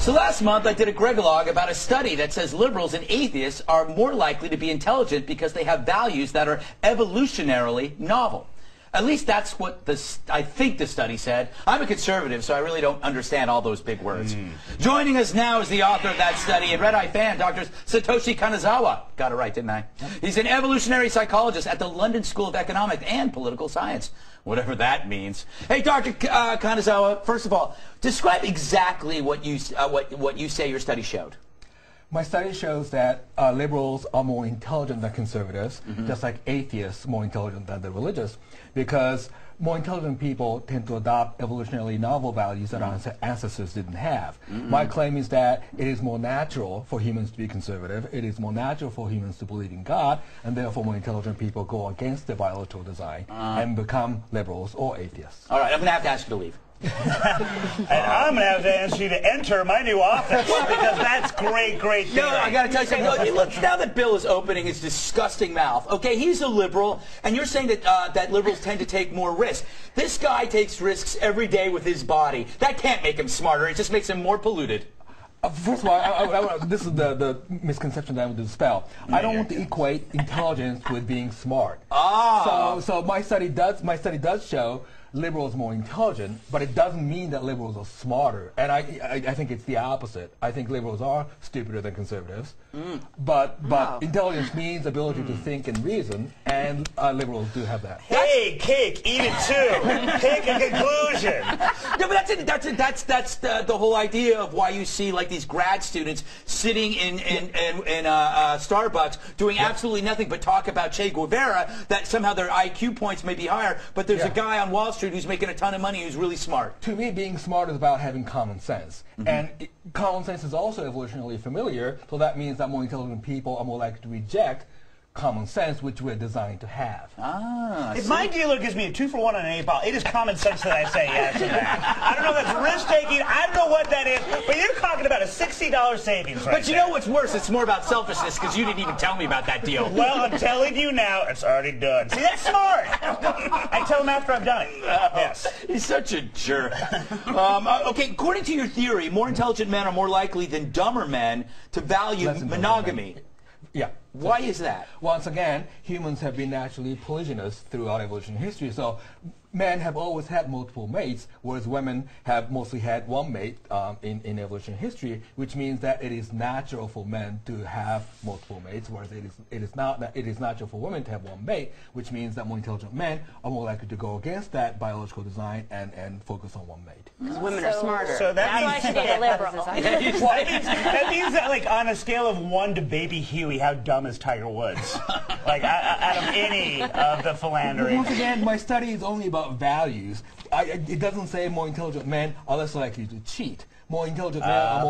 So last month I did a Gregolog about a study that says liberals and atheists are more likely to be intelligent because they have values that are evolutionarily novel. At least that's what I think the study said. I'm a conservative, so I really don't understand all those big words. Joining us now is the author of that study and Red Eye fan, Dr. Satoshi Kanazawa. Got it right, didn't I? He's an evolutionary psychologist at the London School of Economics and Political Science, whatever that means. Hey, Dr. Kanazawa, first of all, describe exactly what you say your study showed. My study shows that liberals are more intelligent than conservatives, just like atheists more intelligent than the religious, because more intelligent people tend to adopt evolutionarily novel values that our ancestors didn't have. My claim is that it is more natural for humans to be conservative, it is more natural for humans to believe in God, and therefore more intelligent people go against their biological design and become liberals or atheists. All right, I'm going to have to ask you to leave. And I'm going to have to ask you to enter my new office, because that's great theory. No, I got to tell you something. Look, now that Bill is opening his disgusting mouth, okay, he's a liberal, and you're saying that, that liberals tend to take more risks. This guy takes risks every day with his body. That can't make him smarter. It just makes him more polluted. First of all, this is the misconception that I want to dispel. I don't want to equate intelligence with being smart. So my study does show liberals more intelligent, but it doesn't mean that liberals are smarter. And I think it's the opposite. I think liberals are stupider than conservatives. But intelligence means ability to think and reason, and liberals do have that. Hey, cake, eat it too. Pick a conclusion. No, but that's the whole idea of why you see like these grad students sitting in Starbucks doing absolutely nothing but talk about Che Guevara. That somehow their IQ points may be higher, but there's a guy on Wall Street who's making a ton of money who's really smart. To me, being smart is about having common sense. And common sense is also evolutionarily familiar, so that means that more intelligent people are more likely to reject common sense, which we're designed to have. If my dealer gives me a 2-for-1 on an 8-ball, it is common sense that I say yes to that. I don't know if that's risk-taking, I don't know what that is, but you're talking about a $60 savings right But you know what's worse? It's more about selfishness, because you didn't even tell me about that deal. Well, I'm telling you now, it's already done. See, that's smart. I tell him after I've done it. Yes. He's such a jerk. Okay, according to your theory, more intelligent men are more likely than dumber men to value monogamy. Yeah. Why is that? Once again, humans have been naturally polygynous throughout evolutionary history. So men have always had multiple mates, whereas women have mostly had one mate in evolutionary history, which means that it is natural for men to have multiple mates, whereas it is natural for women to have one mate, which means that more intelligent men are more likely to go against that biological design and focus on one mate. Because women are smarter. So that's why I should date a liberal. that means that, like, on a scale of 1 to Baby Huey, how dumb is Tiger Woods? Like, out of any of the philandering. Once again, my study is only about values. It doesn't say more intelligent men are less likely to cheat. More intelligent men are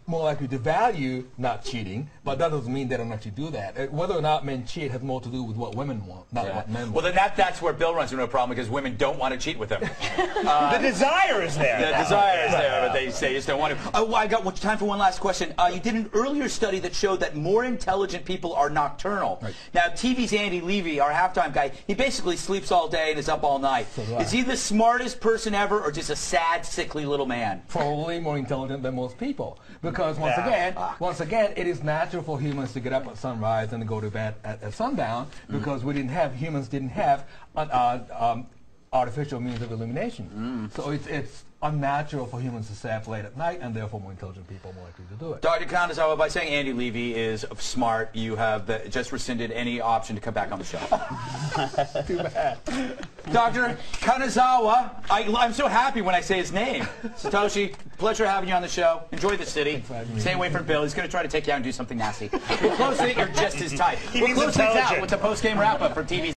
more likely to value not cheating, but that doesn't mean they don't actually do that. Whether or not men cheat has more to do with what women want, not what men want. Well, then that's where Bill runs into a problem, because women don't want to cheat with him. The desire is there. The desire is there, but they just don't want to. Oh, I got time for one last question. You did an earlier study that showed that more intelligent people are nocturnal. Right. Now, TV's Andy Levy, our halftime guy, he basically sleeps all day and is up all night. Is he the smartest person ever, or just a sad, sickly little man? Probably more intelligent than most people, because once again, it is natural for humans to get up at sunrise and to go to bed at sundown, because humans didn't have artificial means of illumination. So it's unnatural for humans to stay up late at night, and therefore more intelligent people are more likely to do it. Dr. Kanazawa, by saying Andy Levy is smart, you have just rescinded any option to come back on the show. Too bad. Dr. Kanazawa, I'm so happy when I say his name. Satoshi, pleasure having you on the show. Enjoy the city. Stay away from Bill. He's going to try to take you out and do something nasty. We'll close it. You're just his type. We'll close things out with the post-game wrap-up from TV.